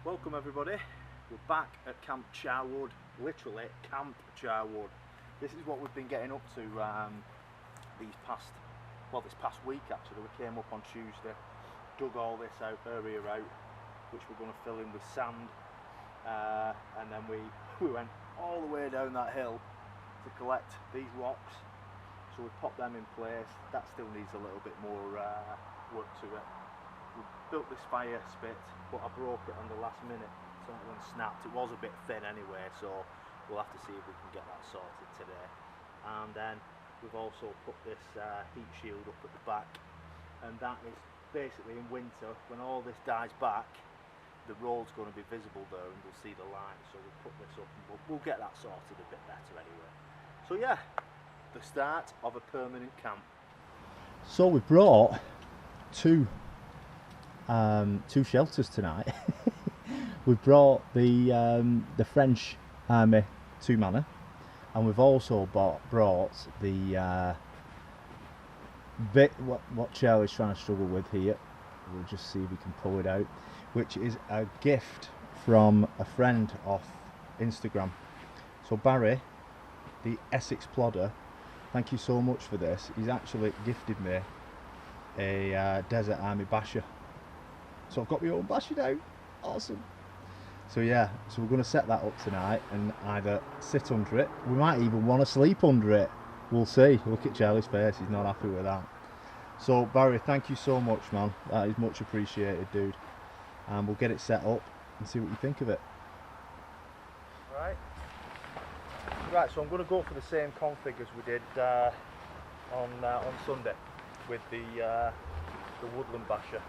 Welcome everybody, we're back at Camp Charwood, literally Camp Charwood. This is what we've been getting up to this past week actually. We came up on Tuesday, dug all this area out, which we're going to fill in with sand, and then we went all the way down that hill to collect these rocks. So we popped them in place. That still needs a little bit more work to it. We built this fire spit, but I broke it on the last minute. Something snapped. It was a bit thin anyway, so we'll have to see if we can get that sorted today. And then we've also put this heat shield up at the back, and that is basically in winter, when all this dies back, the road's going to be visible there and we'll see the line. So we'll put this up and we'll get that sorted a bit better anyway. So yeah, the start of a permanent camp. So we brought two shelters tonight. We've brought the French Army 2-manner, and we've also brought the what Charlie's trying to struggle with here. We'll just see if we can pull it out, which is a gift from a friend off Instagram. So Barry, the Essex Plodder, thank you so much for this. He's actually gifted me a Desert Army basher. So I've got my own basher now. Awesome. So yeah, so we're going to set that up tonight and either sit under it. We might even want to sleep under it. We'll see. Look at Charlie's face, he's not happy with that. So Barry, thank you so much, man. That is much appreciated, dude. And we'll get it set up and see what you think of it. Right, so I'm going to go for the same config as we did on Sunday with the woodland basher.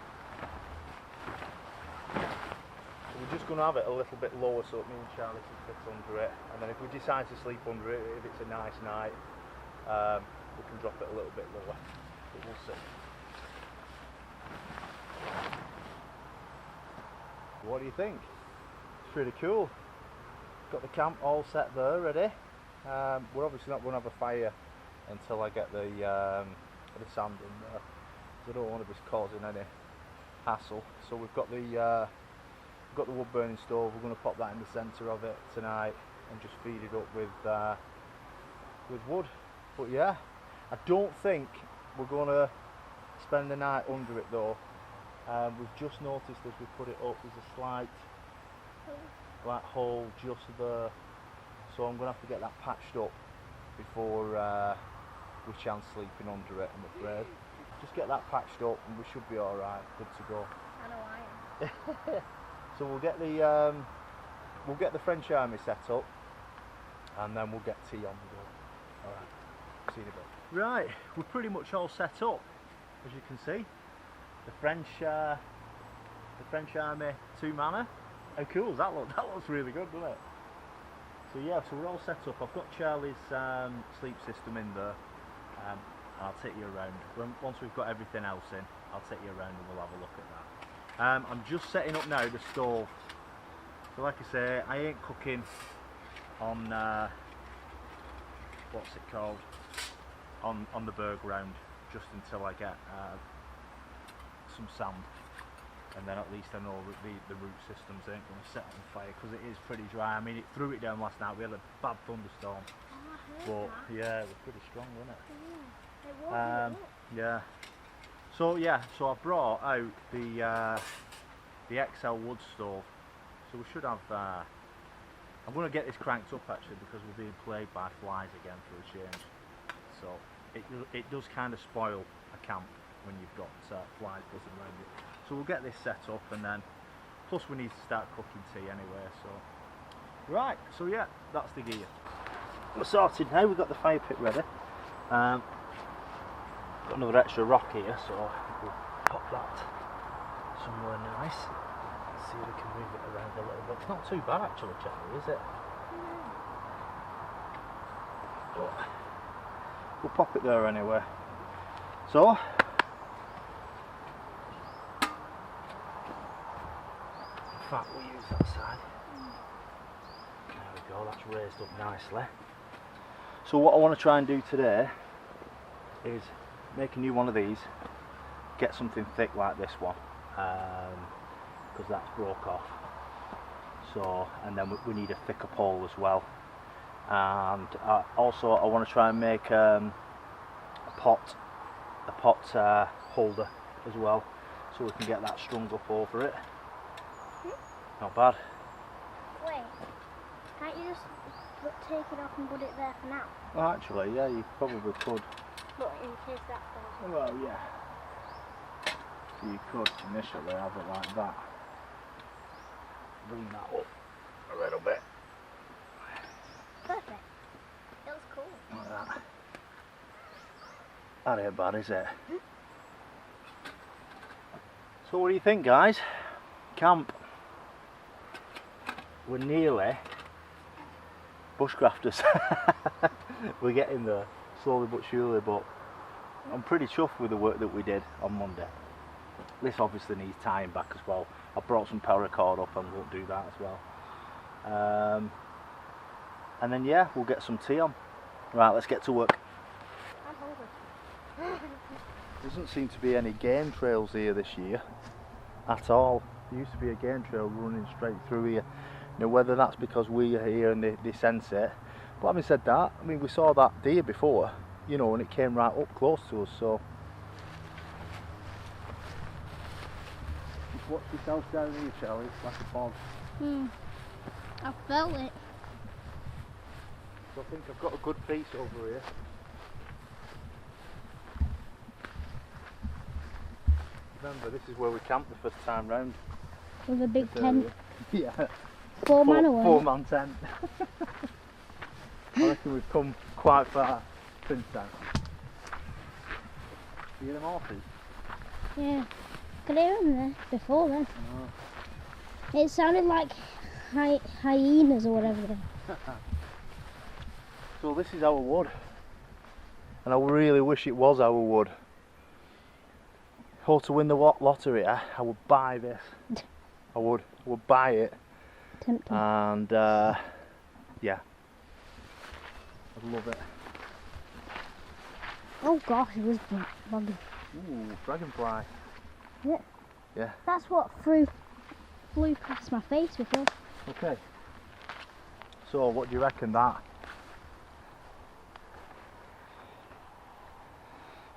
So we're just going to have it a little bit lower so that me and Charlie can fit under it, and then if we decide to sleep under it, if it's a nice night, we can drop it a little bit lower, but we'll see. What do you think? It's pretty cool. Got the camp all set there, ready. We're obviously not going to have a fire until I get the sand in there, because I don't want to be causing any hassle. So we've got the wood burning stove. We're going to pop that in the centre of it tonight and just feed it up with wood. But yeah, I don't think we're going to spend the night under it though. We've just noticed as we put it up there's a slight hole just there, so I'm going to have to get that patched up before we chance sleeping under it, I'm afraid. Just get that patched up and we should be alright, good to go. I know I am. So we'll get the French Army set up, and then we'll get tea on the go. Alright, see you in a bit. Right, we're pretty much all set up, as you can see. The French Army 2-manner. How cool does that look? That looks really good, doesn't it? So yeah, so we're all set up. I've got Charlie's sleep system in there. I'll take you around. Once we've got everything else in, I'll take you around and we'll have a look at that. I'm just setting up now the stove. So like I say, I ain't cooking on what's it called? On the bare ground, just until I get some sand. And then at least I know the root systems ain't going to set on fire, because it is pretty dry. I mean, it threw it down last night. We had a bad thunderstorm. Oh, But yeah, it was pretty strong, wasn't it? Yeah, it was. Yeah. So I brought out the XL wood stove. So we should have. I'm going to get this cranked up actually, because we're being plagued by flies again for a change. So it does kind of spoil a camp when you've got flies buzzing around you. So we'll get this set up, and then plus we need to start cooking tea anyway. So right, so yeah, that's the gear. We're sorted now. We've got the fire pit ready. Got another extra rock here, so we'll pop that somewhere nice. Let's see if we can move it around a little bit. It's not too bad actually, Charlie, is it? But we'll pop it there anyway. So in fact, we'll use that side. There we go, that's raised up nicely. So what I want to try and do today is make a new one of these, get something thick like this one, because that's broke off, So, and then we need a thicker pole as well. And also I want to try and make a pot holder as well, so we can get that strung up over it. Not bad. Wait, can't you just take it off and put it there for now? Well, actually, yeah, you probably could. But in case that falls. Well, yeah. You could initially have it like that. Bring that up a little bit. Perfect. It looks cool. Like that. That ain't bad, is it? So what do you think, guys? Camp. We're nearly bushcrafters. We're getting there, slowly but surely, but I'm pretty chuffed with the work that we did on Monday. This obviously needs tying back as well. I brought some paracord up and we'll do that as well. And then yeah, we'll get some tea on. Right, let's get to work. I'm hungry. Doesn't seem to be any game trails here this year at all. There used to be a game trail running straight through here. You know, whether that's because we are here and they sense it. But having said that, I mean, we saw that deer before, you know, and it came right up close to us, so. Just watch yourself down here, Charlie, it's like a bog. I felt it. So I think I've got a good piece over here. Remember, this is where we camped the first time round. With a big tent. Yeah. Four-man away. Four-man tent. I reckon we've come quite far since then. You hear them horses? Yeah. Could hear them there before then. Oh. It sounded like hyenas or whatever they are. So this is our wood. And I really wish it was our wood. Or to win the lottery, I would buy this. I would buy it. Tempting. And yeah, I'd love it. Oh gosh, it was buggy. Ooh, dragonfly. Yeah. Yeah. That's what flew past my face before. Okay. So what do you reckon that?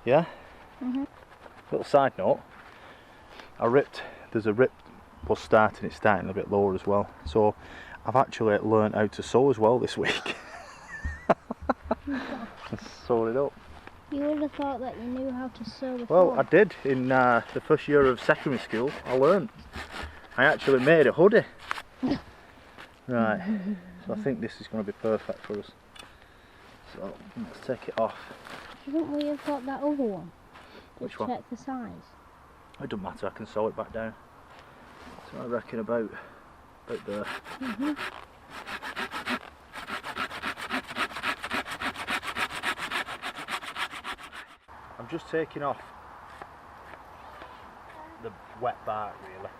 Yeah? Little side note, there's a rip bus starting, it's starting a bit lower as well. So I've actually learned how to sew as well this week. Sewed it up. You would have thought that you knew how to sew before. Well, I did in the first year of secondary school. I learned. I actually made a hoodie. Right, so I think this is going to be perfect for us. So let's take it off. Shouldn't we have got that other one? Which to one? check the size. It doesn't matter, I can sew it back down. So I reckon about there. I'm just taking off the wet bark really.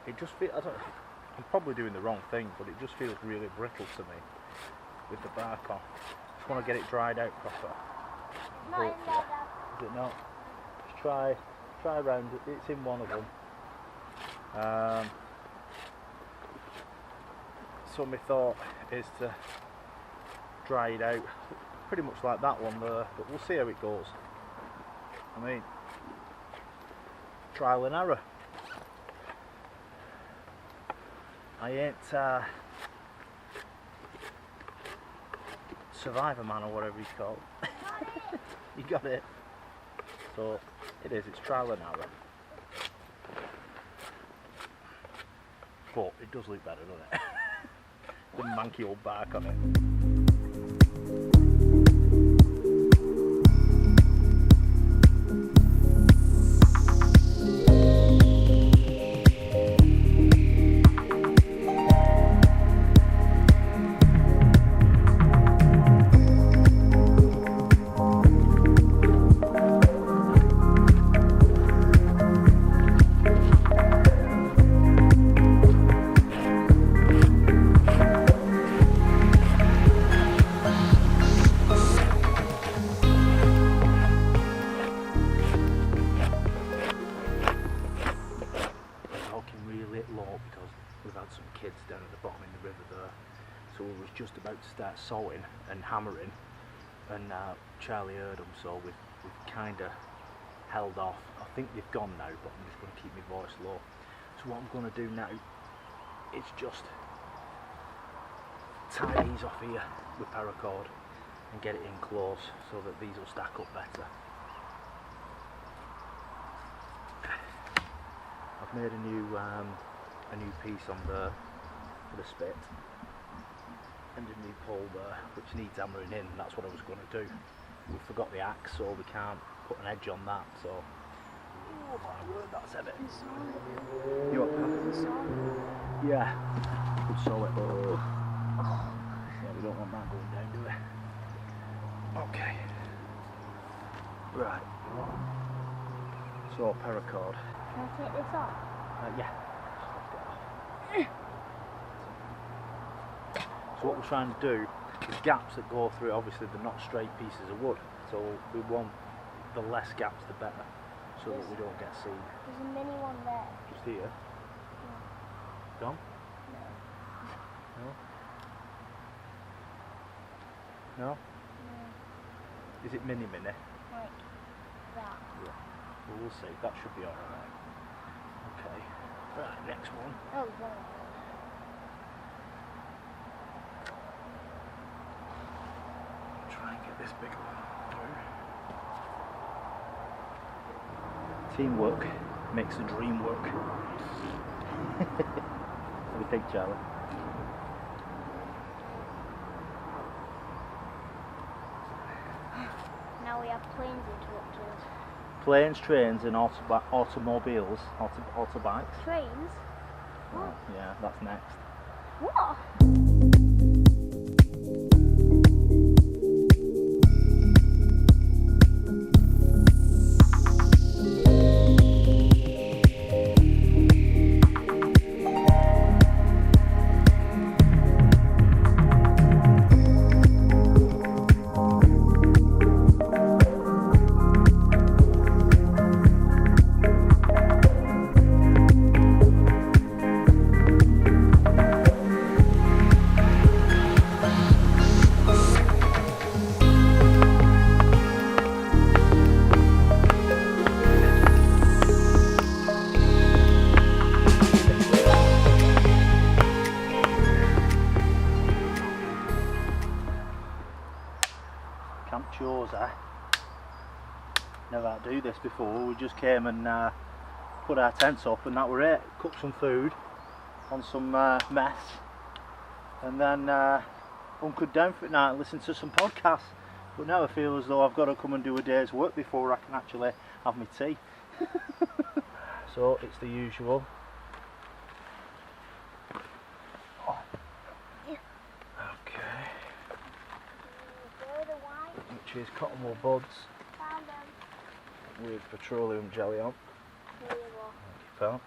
It just feels, I'm probably doing the wrong thing, but it just feels really brittle to me with the bark on. Just want to get it dried out proper. Not in there, Dad. Is it not? Just try round it. It's in one of them. So my thought is to dry it out pretty much like that one there, but we'll see how it goes. I mean, trial and error. I ain't Survivor Man or whatever he's called. You got it. So it is, it's trial and error. But it does look better, doesn't it? The manky old bark on it. we've had some kids down at the bottom in the river there, so we was just about to start sawing and hammering, and Charlie heard them, so we've kind of held off. I think they've gone now, but I'm just going to keep my voice low. So what I'm going to do now is just tie these off here with paracord and get it in close so that these will stack up better. I've made a new piece on there for the spit and a new pole there which needs hammering in, and that's what I was going to do. We forgot the axe, so we can't put an edge on that, so oh my word, that's heavy. You want that? Yeah, you could saw it. Oh. Yeah, we don't want that going down, do we? Okay. Right. So paracord. Can I take this off? Yeah. So what we're trying to do is gaps that go through, obviously they're not straight pieces of wood, so we want the less gaps the better, so that we don't get seen. There's a mini one there. Just here? No. Gone? No. No? No? No. Is it mini? Like that. Yeah. Well, we'll see. That should be alright. Okay. Right, next one. Oh, wow. Try and get this big one through. Teamwork makes the dream work. What do you think, Charlie? Now we have planes interrupting us. Planes, trains and automobiles, autobikes. Trains? What? Yeah, that's next. What? Camp chores, eh? Never had to do this before. We just came and put our tents up and that were it. Cooked some food on some mess and then hunkered down for the night and listened to some podcasts. But now I feel as though I've got to come and do a day's work before I can actually have my tea. So it's the usual. Okay. Which is cottonwool buds Found them. with petroleum jelly on. Here you are. Thank you, pal.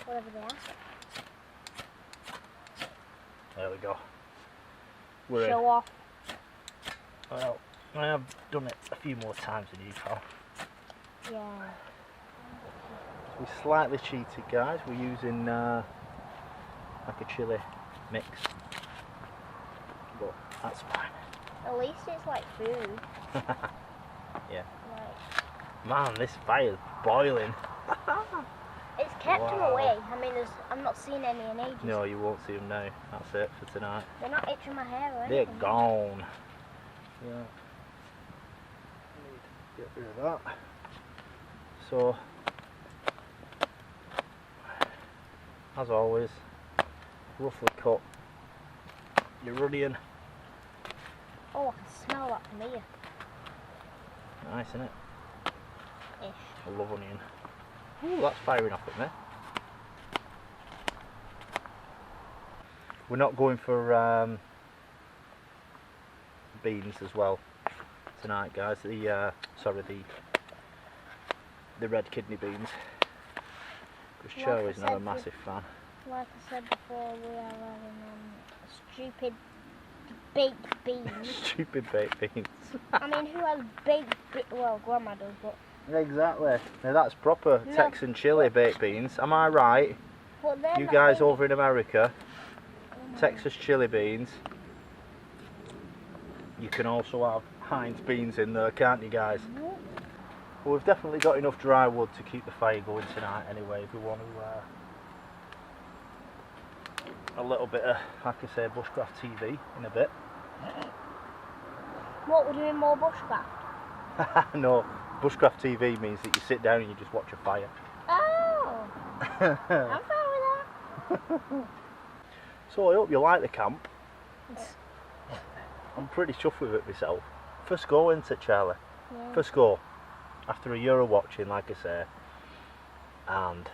Whatever they are. There we go. We're Show in. off. Well, I have done it a few more times than you, pal. Yeah. We slightly cheated, guys. We're using like a chili mix, but that's fine. At least it's like food. Yeah. Like, Man, this fire's boiling. it's kept them Wow. away. I mean, I'm not seeing any in ages. No, you won't see them now. That's it for tonight. They're not itching my hair or They're anything. gone. Yeah. Need to get rid of that. So, as always, roughly cut your onion. Oh, I can smell that from here. Nice, isn't it? Ish. I love onion. Ooh, that's firing off at me. We're not going for beans as well tonight, guys. The red kidney beans. Because Like Charlie's I not a said, massive fan. Like I said before, we are having stupid baked beans. Stupid baked beans. I mean, who has baked well, Grandma does, but Exactly. Now that's proper No. Texan chili baked beans. Am I right? But they're You not guys big. over in America, Texas chili beans. You can also have Heinz beans in there, can't you guys? Well, we've definitely got enough dry wood to keep the fire going tonight anyway, if we want to a little bit of, like I say, Bushcraft TV in a bit. What, we're doing more bushcraft? No, Bushcraft TV means that you sit down and you just watch a fire. Oh! I'm fine with that. So I hope you like the camp. I'm pretty chuffed with it myself. First go, isn't it, Charlie? Yeah. First go. After a year of watching, like I say. And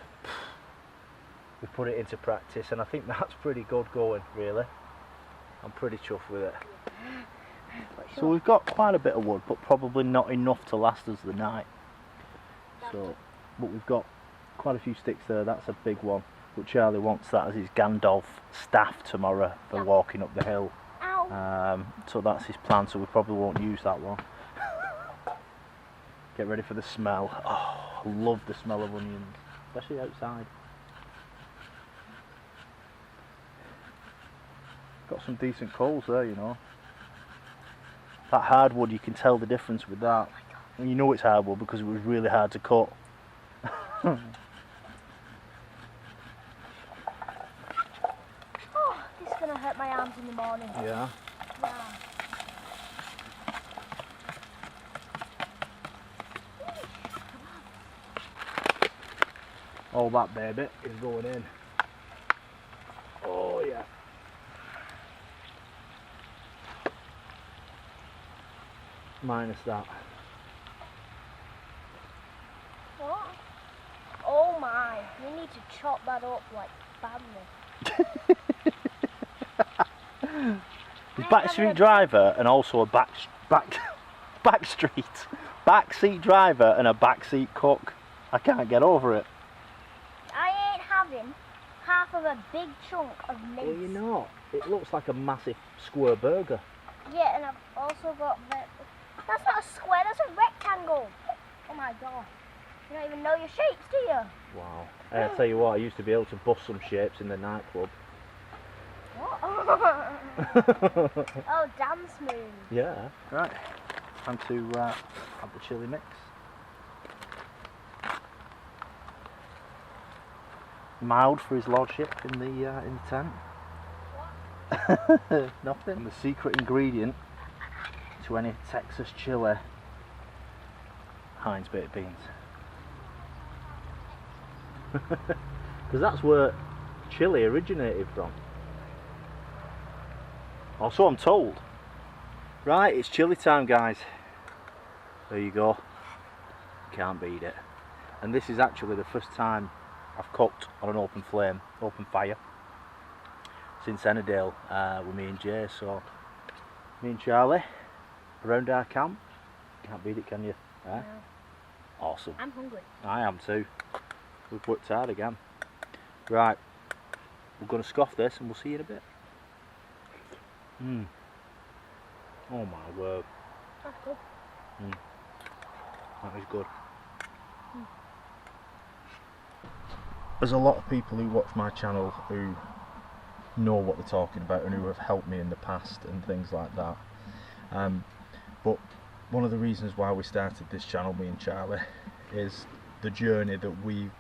we put it into practice, and I think that's pretty good going, really. I'm pretty chuffed with it. So we've got quite a bit of wood, but probably not enough to last us the night. So, but we've got quite a few sticks there. That's a big one. But Charlie wants that as his Gandalf staff tomorrow for walking up the hill. Ow. So that's his plan. So we probably won't use that one. Get ready for the smell. Oh, I love the smell of onions, especially outside. Got some decent coals there, you know. That hardwood, you can tell the difference with that. And you know it's hardwood because it was really hard to cut. Oh, this is going to hurt my arms in the morning. Yeah. Yeah. All that baby is going in. Oh yeah. Minus that. What? Oh my, we need to chop that up like badly. He's backstreet driver and also a backseat driver and a backseat cook. I can't get over it. I ain't having half of a big chunk of mince. Well, you're not. It looks like a massive square burger. Yeah, and I've also got that's not a square, that's a rectangle. Oh my god. You don't even know your shapes, do you? Wow. I tell you what, I used to be able to bust some shapes in the nightclub. What? Oh, damn smooth. Yeah. Right. Time to have the chili mix. Mild for his lordship in the tent. What? Nothing. And the secret ingredient to any Texas chili, Heinz baked beans. Because that's where chili originated from. Or so I'm told. Right, it's chili time, guys. There you go. Can't beat it. And this is actually the first time I've cooked on an open flame, open fire, since Ennerdale with me and Jay. So me and Charlie around our camp. Can't beat it, can you? Eh? No. Awesome. I'm hungry. I am too. We've worked hard again. Right, we're going to scoff this and we'll see you in a bit. Oh my word. That's good. That is good. There's a lot of people who watch my channel who know what they're talking about and who have helped me in the past and things like that. But one of the reasons why we started this channel, me and Charlie, is the journey that we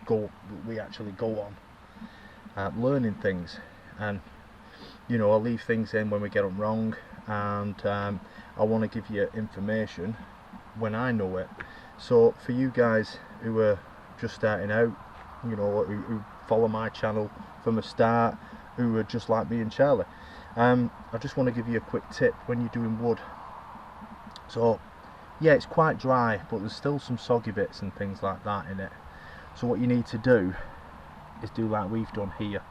actually go on, learning things. And you know, I leave things in when we get them wrong, and I want to give you information when I know it. So for you guys who are just starting out, you know, who follow my channel from the start, who are just like me and Charlie, I just want to give you a quick tip when you're doing wood. So yeah, it's quite dry, but there's still some soggy bits and things like that in it. So what you need to do is do like we've done here,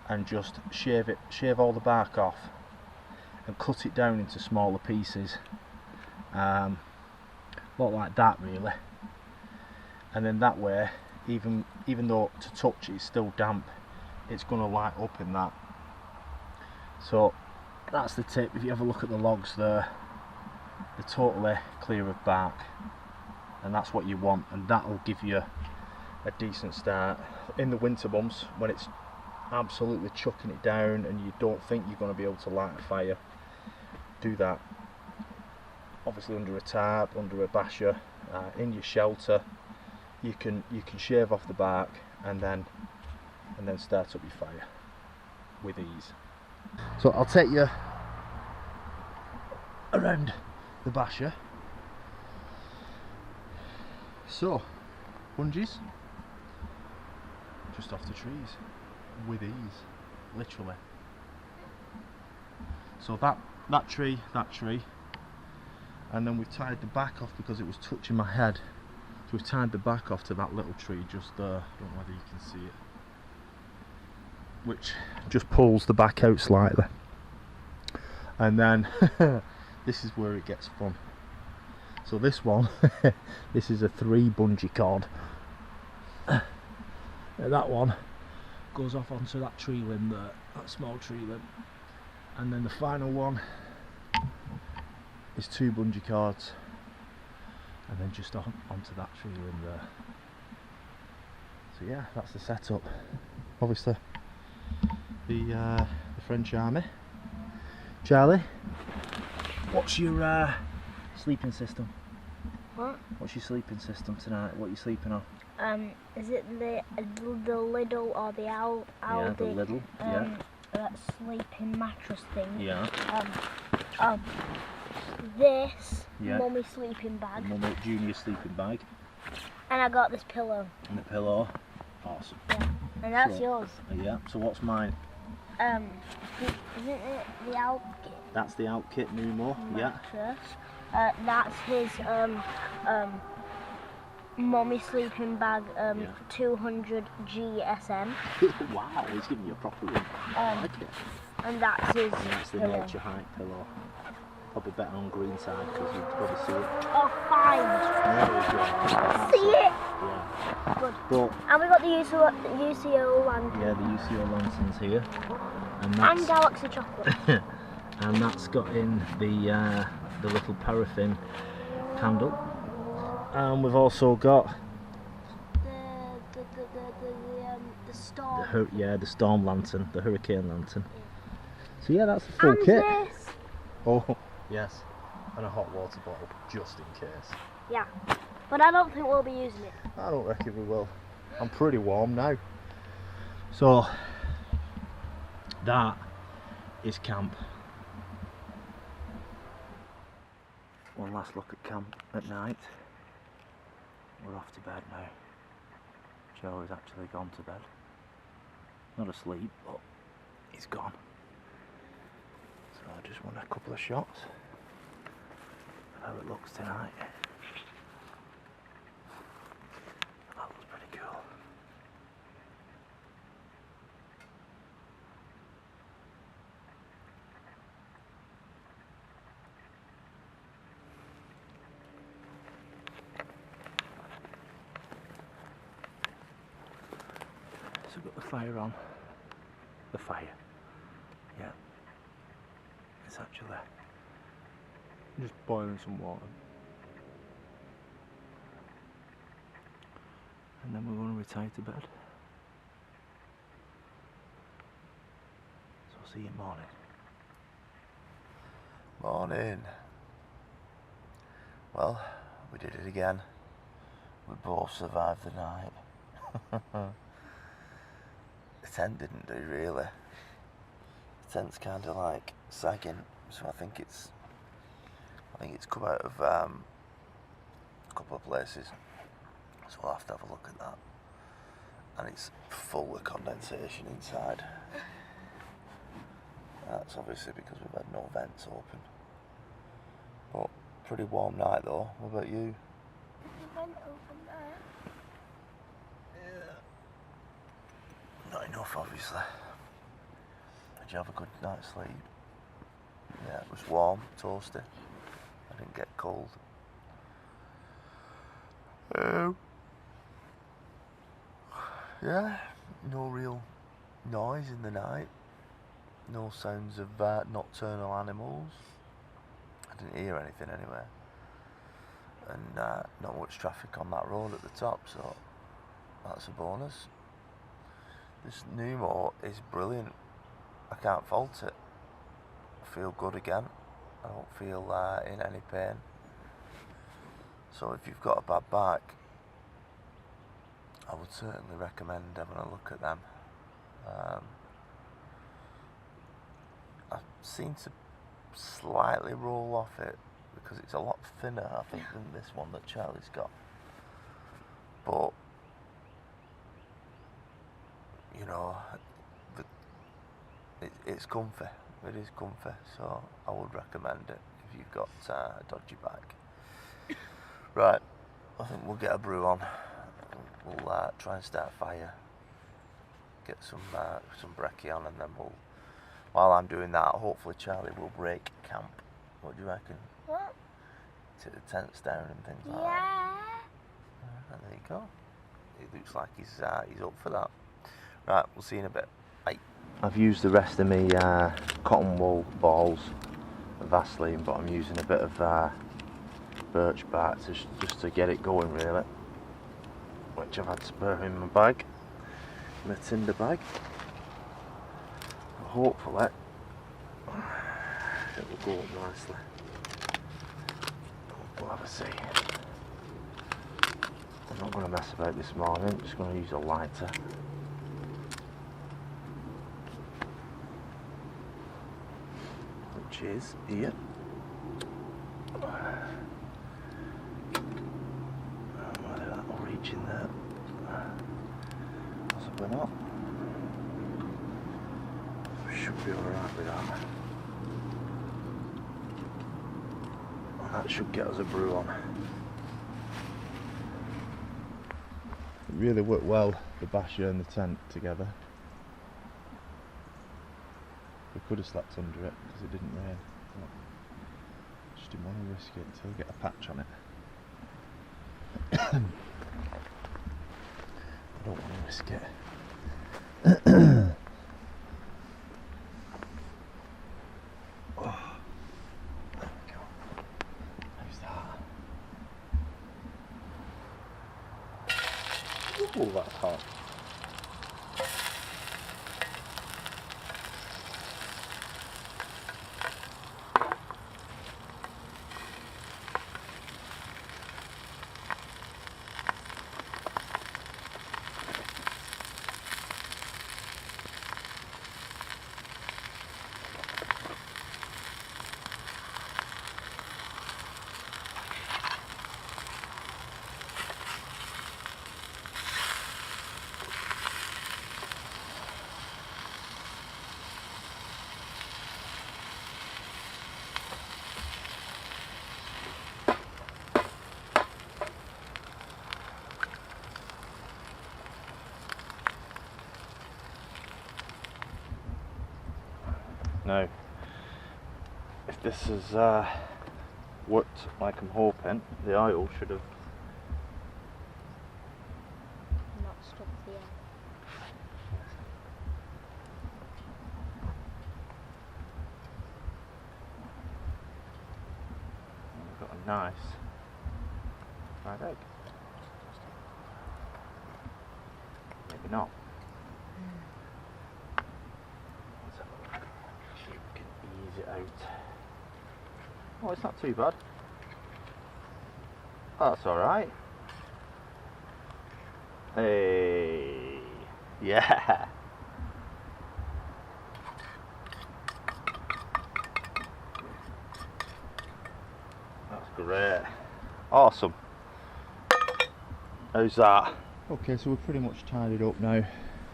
and just shave all the bark off and cut it down into smaller pieces, not like that really. And then that way, even though to touch it's still damp, it's going to light up in that. So that's the tip. If you have a look at the logs there, they're totally clear of bark, and that's what you want, and that'll give you a decent start. In the winter months when it's absolutely chucking it down and you don't think you're going to be able to light a fire, do that. Obviously under a tarp, under a basher, in your shelter. You can shave off the bark and then start up your fire with ease. So I'll take you around the basher. So bungees just off the trees with ease, literally. So that tree, and then we've tied the back off because it was touching my head. So we've tied the back off to that little tree just there. I don't know whether you can see it, which just pulls the back out slightly. And then this is where it gets fun. So this one, this is a 3 bungee cord. That one goes off onto that tree limb there, that small tree limb. And then the final one is 2 bungee cords, and then just onto that tree limb there. So yeah, that's the setup. Obviously the French army. Charlie, what's your sleeping system? What? What's your sleeping system tonight? What are you sleeping on? Is it the Lidl or the Aldi? Yeah, the Lidl. Yeah. That sleeping mattress thing. Yeah. This Yeah. mummy sleeping bag. Mummy junior sleeping bag. And I got this pillow. And a pillow. Awesome. Yeah. And that's So- yours. Yeah. So what's mine? Isn't it the Aldi That's the Outkit Numo. Yeah. mattress? That's his mummy sleeping bag. 200 GSM. Wow, he's giving you a proper one. I like it. And that's his. And that's the pillow. nature height pillow. Probably better on green side because you can probably see it. Oh, fine. There we go. See it? Yeah. Good. But And we got the UCO lantern. yeah, the UCO lanterns here, and And Galaxy chocolate. and that's got in the little paraffin candle, and we've also got the storm. the storm lantern, the hurricane lantern. So yeah, that's the full And kit. this. Oh yes, and a hot water bottle just in case. Yeah. But I don't think we'll be using it. I don't reckon we will. I'm pretty warm now. So that is camp. One last look at camp at night. We're off to bed now. Joe has actually gone to bed. Not asleep, but he's gone. So I just want a couple of shots of how it looks tonight. That looks pretty cool. So we've got the fire on. The fire. Yeah. It's actually just boiling some water. And then we're going to retire to bed. So I'll see you in the morning. Morning. Well, we did it again. We both survived the night. The tent didn't do really. The tent's kind of like sagging, so I think it's come out of a couple of places. So we'll have to have a look at that. And it's full of condensation inside. That's obviously because we've had no vents open. But pretty warm night though. What about you? Not enough, obviously. Did you have a good night's sleep? Yeah, it was warm, toasty. I didn't get cold. Yeah, no real noise in the night. No sounds of nocturnal animals. I didn't hear anything anyway. And not much traffic on that road at the top, so that's a bonus. This pneumo is brilliant. I can't fault it. I feel good again. I don't feel in any pain. So if you've got a bad back, I would certainly recommend having a look at them. I seem to slightly roll off it because it's a lot thinner, I think, than this one that Charlie's got. But you know, it's comfy. It is comfy, so I would recommend it if you've got a dodgy back. Right, I think we'll get a brew on. We'll try and start a fire, get some brekkie on, and then while I'm doing that, hopefully Charlie will break camp. What do you reckon? What? Take the tents down and things like that. Yeah. And there you go. It looks like he's up for that. Right, we'll see you in a bit. Bye. I've used the rest of my cotton wool balls of Vaseline, but I'm using a bit of birch bark just to get it going, really. Which I've had spare in my bag, my tinder bag. Hopefully it will go up nicely. We'll have a see. I'm not going to mess about this morning, I'm just going to use a lighter. Which is here. Whether that will reach in there. Possibly not. Should be alright with that. That should get us a brew on. It really worked well, the basher and the tent together. We could have slept under it because it didn't rain. But just didn't want to risk it until we get a patch on it. I don't want to risk it. Oh, that's hot. Now, if this has worked like I'm hoping, the oil should have Not stuck to the end. we've got a nice fried egg. Maybe not. Let's have a look. See if we can ease it out. Oh, it's not too bad. Oh, that's alright. Hey, yeah. That's great. Awesome. How's that? Okay, so we're pretty much tidied up now.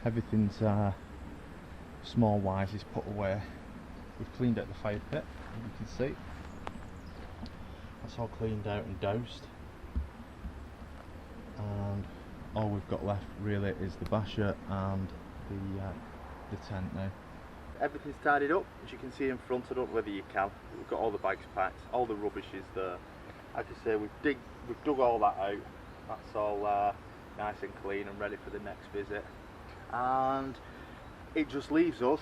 Everything's small wise is put away. We've cleaned out the fire pit, as you can see. That's all cleaned out and doused. And all we've got left really is the basher and the tent now. Everything's tidied up, as you can see in front. I don't know whether you can. We've got all the bags packed, all the rubbish is there. Like I say, we've dug all that out. That's all nice and clean and ready for the next visit. And it just leaves us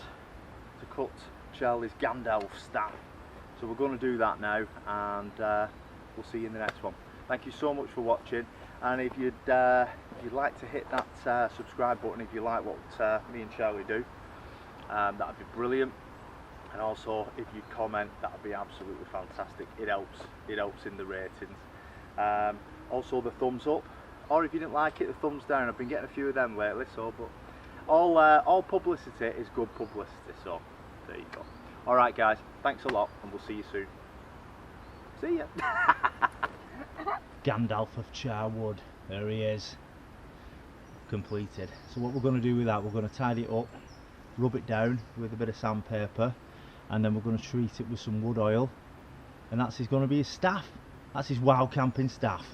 to cut Charlie's Gandalf stand. So we're going to do that now, and we'll see you in the next one. Thank you so much for watching. and if you'd like to hit that subscribe button if you like what me and Charlie do, that'd be brilliant. And also if you comment, that'd be absolutely fantastic. It helps in the ratings. Also the thumbs up, or if you didn't like it, the thumbs down. I've been getting a few of them lately, so but all publicity is good publicity, so there you go. Alright guys, thanks a lot, and we'll see you soon. See ya. Gandalf of Charwood, there he is, completed. So what we're going to do with that, we're going to tidy it up, rub it down with a bit of sandpaper, and then we're going to treat it with some wood oil, and that's going to be his staff. That's his wild camping staff.